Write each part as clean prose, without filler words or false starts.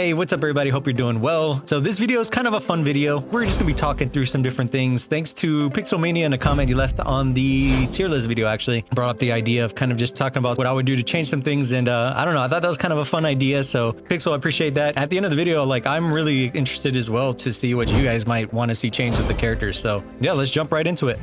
Hey, what's up everybody? Hope you're doing well. So this video is kind of a fun video. We're just gonna be talking through some different things. Thanks to Pixelmania and a comment you left on the tier list video actually brought up the idea of kind of just talking about what I would do to change some things. And I don't know, I thought that was kind of a fun idea. So Pixel, I appreciate that. At the end of the video, like I'm really interested as well to see what you guys might want to see change with the characters. So yeah, let's jump right into it.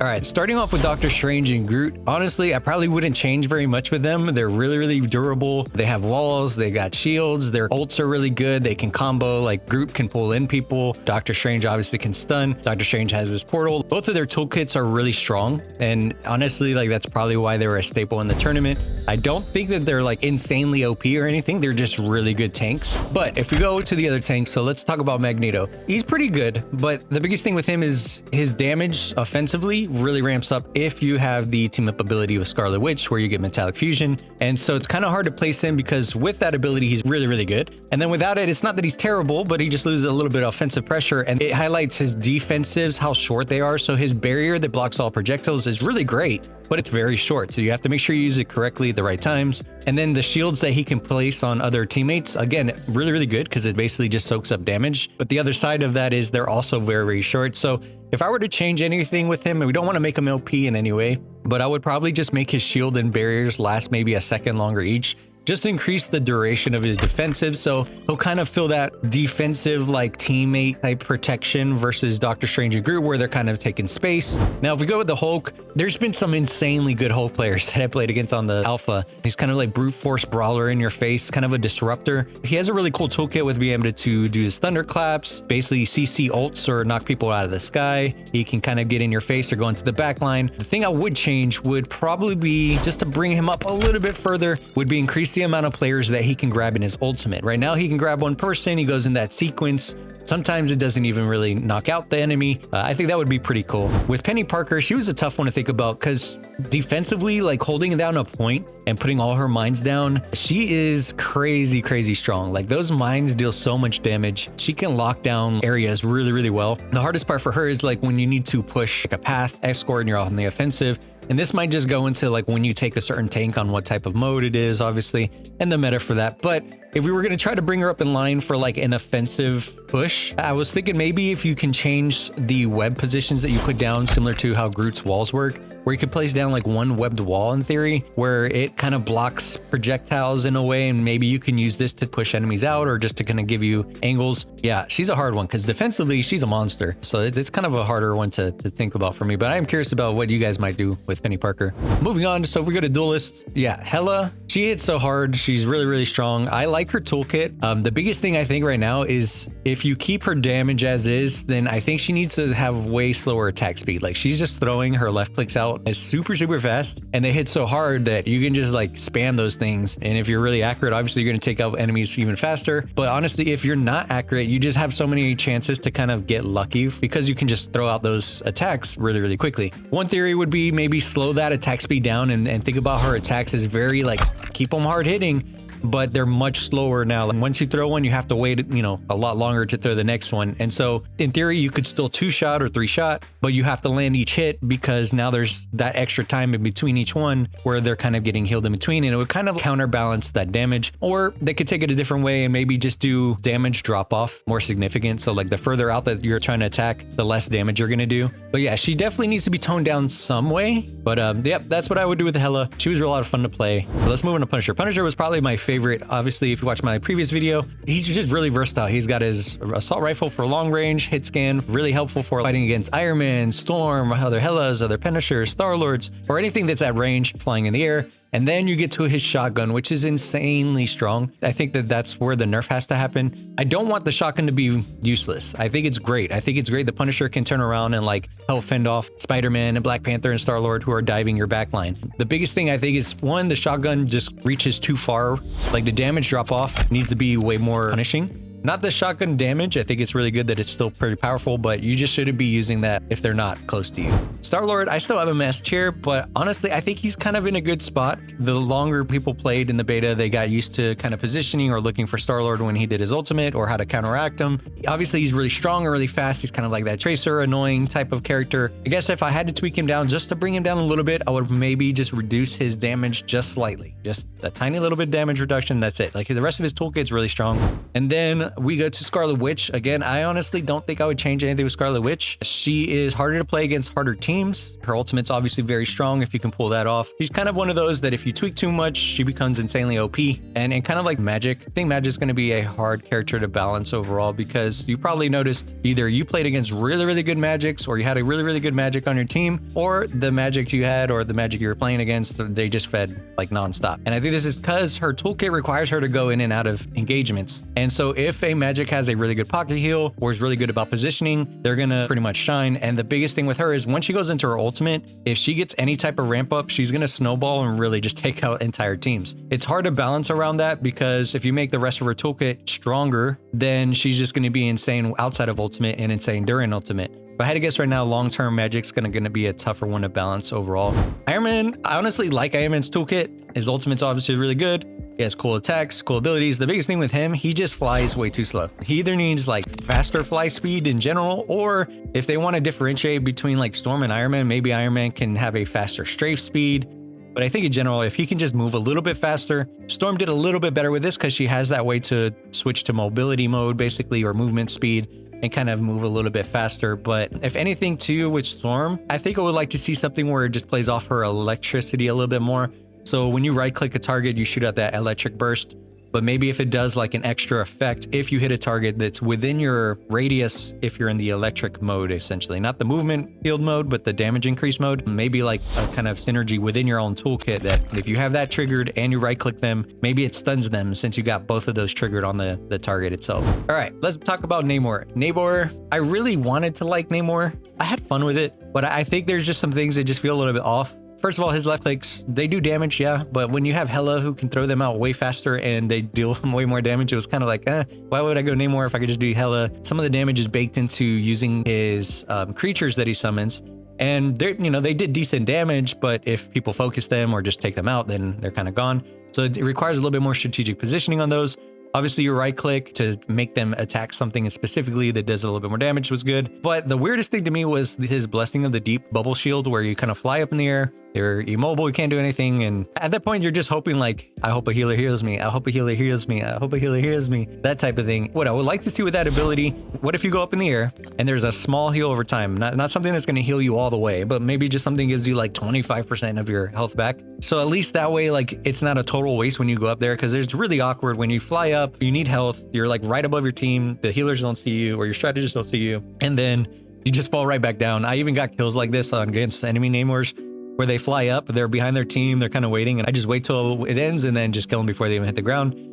All right, starting off with Doctor Strange and Groot. Honestly, I probably wouldn't change very much with them. They're really durable. They have walls, they got shields, their ults are really good. They can combo, like Groot can pull in people. Doctor Strange obviously can stun. Doctor Strange has his portal. Both of their toolkits are really strong. And honestly, like that's probably why they were a staple in the tournament. I don't think that they're like insanely OP or anything. They're just really good tanks. But if we go to the other tanks, so let's talk about Magneto. He's pretty good, but the biggest thing with him is his damage offensively really ramps up if you have the team up ability with Scarlet Witch where you get metallic fusion. And so it's kind of hard to place him because with that ability, he's really good. And then without it, it's not that he's terrible, but he just loses a little bit of offensive pressure, and it highlights his defensives, how short they are. So his barrier that blocks all projectiles is really great, but it's very short. So you have to make sure you use it correctly at the right times. And then the shields that he can place on other teammates, again, really good because it basically just soaks up damage. But the other side of that is they're also very short. So if I were to change anything with him, and we don't want to make him OP in any way, but I would probably just make his shield and barriers last maybe a second longer each, just to increase the duration of his defensive. So he'll kind of feel that defensive like teammate type protection versus Doctor Strange and Groot where they're kind of taking space. Now, if we go with the Hulk, there's been some insanely good Hulk players that I played against on the alpha. He's kind of like brute force brawler in your face, kind of a disruptor. He has a really cool toolkit with being able to do his thunderclaps, basically CC ults or knock people out of the sky. He can kind of get in your face or go into the back line. The thing I would change would probably be, just to bring him up a little bit further, would be increase the amount of players that he can grab in his ultimate. Right now he can grab one person, he goes in that sequence. Sometimes it doesn't even really knock out the enemy. I think that would be pretty cool. With Penny Parker, she was a tough one to think about because defensively, like holding down a point and putting all her mines down, she is crazy strong. Like those mines deal so much damage. She can lock down areas really well. The hardest part for her is like when you need to push like a path escort and you're on the offensive. And this might just go into like when you take a certain tank on what type of mode it is, obviously, and the meta for that. But if we were going to try to bring her up in line for like an offensive push, I was thinking maybe if you can change the web positions that you put down, similar to how Groot's walls work, where you could place down like one webbed wall in theory, where it kind of blocks projectiles in a way, and maybe you can use this to push enemies out or just to kind of give you angles. Yeah, she's a hard one because defensively, she's a monster. So it's kind of a harder one to think about for me, but I am curious about what you guys might do with Penny Parker. Moving on, so if we go to duelists, yeah, Hela, she hits so hard. She's really strong. I like her toolkit. The biggest thing I think right now is if you keep her damage as is, then I think she needs to have way slower attack speed. Like she's just throwing her left clicks out as super fast, and they hit so hard that you can just like spam those things. And if you're really accurate, obviously you're going to take out enemies even faster. But honestly, if you're not accurate, you just have so many chances to kind of get lucky because you can just throw out those attacks really quickly. One theory would be maybe slow that attack speed down and think about her attacks as very like keep them hard hitting, but they're much slower now. Like once you throw one, you have to wait, you know, a lot longer to throw the next one. And so in theory, you could still 2-shot or 3-shot, but you have to land each hit because now there's that extra time in between each one where they're kind of getting healed in between, and it would kind of counterbalance that damage. Or they could take it a different way and maybe just do damage drop off more significant. So like the further out that you're trying to attack, the less damage you're going to do. But yeah, she definitely needs to be toned down some way. But yep, that's what I would do with Hela. She was a lot of fun to play. But let's move on to Punisher. Punisher was probably my favorite. Obviously, if you watch my previous video, he's just really versatile. He's got his assault rifle for long range, hit scan, really helpful for fighting against Iron Man, Storm, other Helas, other Punishers, Star-Lords, or anything that's at range, flying in the air. And then you get to his shotgun, which is insanely strong. I think that that's where the nerf has to happen. I don't want the shotgun to be useless. I think it's great. I think it's great the Punisher can turn around and like help fend off Spider-Man and Black Panther and Star-Lord who are diving your backline. The biggest thing I think is, one, the shotgun just reaches too far. Like the damage drop off needs to be way more punishing. Not the shotgun damage. I think it's really good that it's still pretty powerful, but you just shouldn't be using that if they're not close to you. Star-Lord, I still have him S tier, but honestly, I think he's kind of in a good spot. The longer people played in the beta, they got used to kind of positioning or looking for Star-Lord when he did his ultimate or how to counteract him. Obviously, he's really strong and really fast. He's kind of like that Tracer, annoying type of character. I guess if I had to tweak him down just to bring him down a little bit, I would maybe just reduce his damage just slightly. Just a tiny little bit damage reduction. That's it. Like the rest of his toolkit's really strong. And then we go to Scarlet Witch. Again, I honestly don't think I would change anything with Scarlet Witch. She is harder to play against harder teams. Her ultimate's obviously very strong if you can pull that off. She's kind of one of those that if you tweak too much, she becomes insanely OP. And kind of like Magic, I think Magic's going to be a hard character to balance overall because you probably noticed either you played against really, really good Magics or you had a really, really good Magic on your team, or the Magic you had or the Magic you were playing against, they just fed like nonstop. And I think this is because her toolkit requires her to go in and out of engagements. And so if a Magic has a really good pocket heal or is really good about positioning, they're gonna pretty much shine. And the biggest thing with her is once she goes into her ultimate, if she gets any type of ramp up, she's gonna snowball and really just take out entire teams. It's hard to balance around that because if you make the rest of her toolkit stronger, then she's just gonna be insane outside of ultimate and insane during ultimate. If I had to guess right now, long-term Magic's gonna be a tougher one to balance overall. Iron Man, I honestly like Iron Man's toolkit. His ultimate's obviously really good. He has cool attacks, cool abilities. The biggest thing with him, he just flies way too slow. He either needs like faster fly speed in general, or if they want to differentiate between like Storm and Iron Man, maybe Iron Man can have a faster strafe speed. But I think in general, if he can just move a little bit faster, Storm did a little bit better with this because she has that way to switch to mobility mode basically, or movement speed, and kind of move a little bit faster. But if anything too with Storm, I think I would like to see something where it just plays off her electricity a little bit more. So when you right click a target, you shoot out that electric burst, but maybe if it does like an extra effect, if you hit a target that's within your radius, if you're in the electric mode, essentially, not the movement field mode, but the damage increase mode, maybe like a kind of synergy within your own toolkit that if you have that triggered and you right click them, maybe it stuns them since you got both of those triggered on the target itself. All right, let's talk about Namor. Namor, I really wanted to like Namor. I had fun with it, but I think there's just some things that just feel a little bit off. First of all, his left clicks, they do damage, yeah, but when you have Hela who can throw them out way faster and they deal way more damage, it was kind of like, why would I go Namor if I could just do Hela? Some of the damage is baked into using his creatures that he summons, and they did decent damage, but if people focus them or just take them out, then they're kind of gone. So it requires a little bit more strategic positioning on those. Obviously, your right click to make them attack something specifically that does a little bit more damage was good. But the weirdest thing to me was his Blessing of the Deep bubble shield, where you kind of fly up in the air. You're immobile, you can't do anything. And at that point, you're just hoping like, I hope a healer heals me. I hope a healer heals me. I hope a healer heals me. That type of thing. What I would like to see with that ability, what if you go up in the air and there's a small heal over time? Not something that's going to heal you all the way, but maybe just something gives you like 25% of your health back. So at least that way, like it's not a total waste when you go up there, because it's really awkward when you fly up, you need health, you're like right above your team, the healers don't see you or your strategists don't see you, and then you just fall right back down. I even got kills like this against enemy Namors, where they fly up, they're behind their team, they're kind of waiting, and I just wait till it ends and then just kill them before they even hit the ground.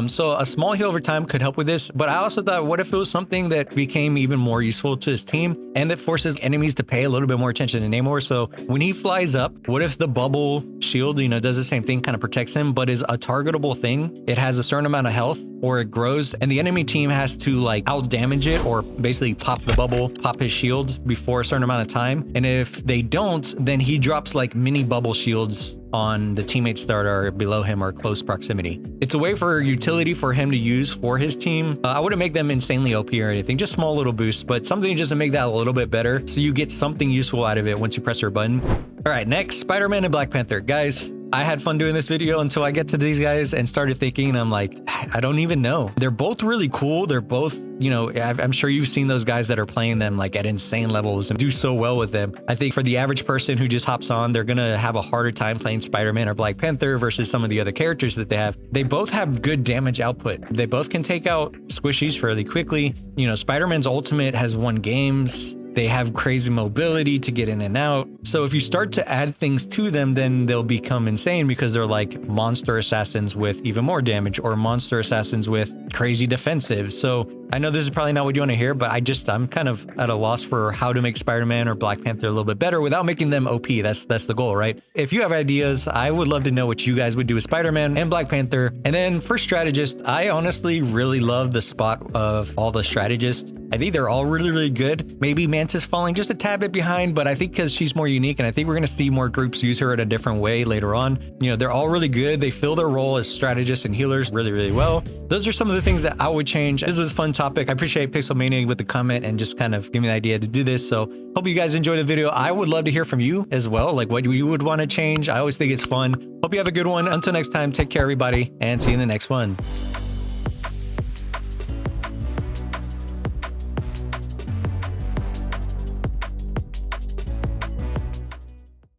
So a small heal over time could help with this, but I also thought, what if it was something that became even more useful to his team and that forces enemies to pay a little bit more attention to Namor? So when he flies up, what if the bubble shield, does the same thing, kind of protects him, but is a targetable thing? It has a certain amount of health, or it grows, and the enemy team has to like out damage it, or basically pop the bubble, pop his shield before a certain amount of time. And if they don't, then he drops like mini bubble shields on the teammates that are below him or close proximity. It's a way for utility for him to use for his team. I wouldn't make them insanely OP or anything, just small little boosts, but something just to make that a little bit better so you get something useful out of it once you press your button. All right, next, Spider-Man and Black Panther. Guys, I had fun doing this video until I get to these guys and started thinking, and I'm like, I don't even know. They're both really cool. They're both, I'm sure you've seen those guys that are playing them like at insane levels and do so well with them. I think for the average person who just hops on, they're gonna have a harder time playing Spider-Man or Black Panther versus some of the other characters that they have. They both have good damage output. They both can take out squishies fairly quickly. Spider-Man's ultimate has won games. They have crazy mobility to get in and out. So if you start to add things to them, then they'll become insane because they're like monster assassins with even more damage, or monster assassins with crazy defensive. So I know this is probably not what you want to hear, but I'm kind of at a loss for how to make Spider-Man or Black Panther a little bit better without making them OP. That's the goal, right? If you have ideas, I would love to know what you guys would do with Spider-Man and Black Panther. And then for strategist, I honestly really love the spot of all the strategists. I think they're all really, really good. Maybe Mantis falling just a tad bit behind, but I think because she's more unique, and I think we're going to see more groups use her in a different way later on. You know, they're all really good. They fill their role as strategists and healers really, really well. Those are some of the things that I would change. This was a fun topic. I appreciate Pixelmania with the comment and just kind of giving me the idea to do this. So hope you guys enjoyed the video. I would love to hear from you as well, like what you would want to change. I always think it's fun. Hope you have a good one. Until next time, take care, everybody, and see you in the next one.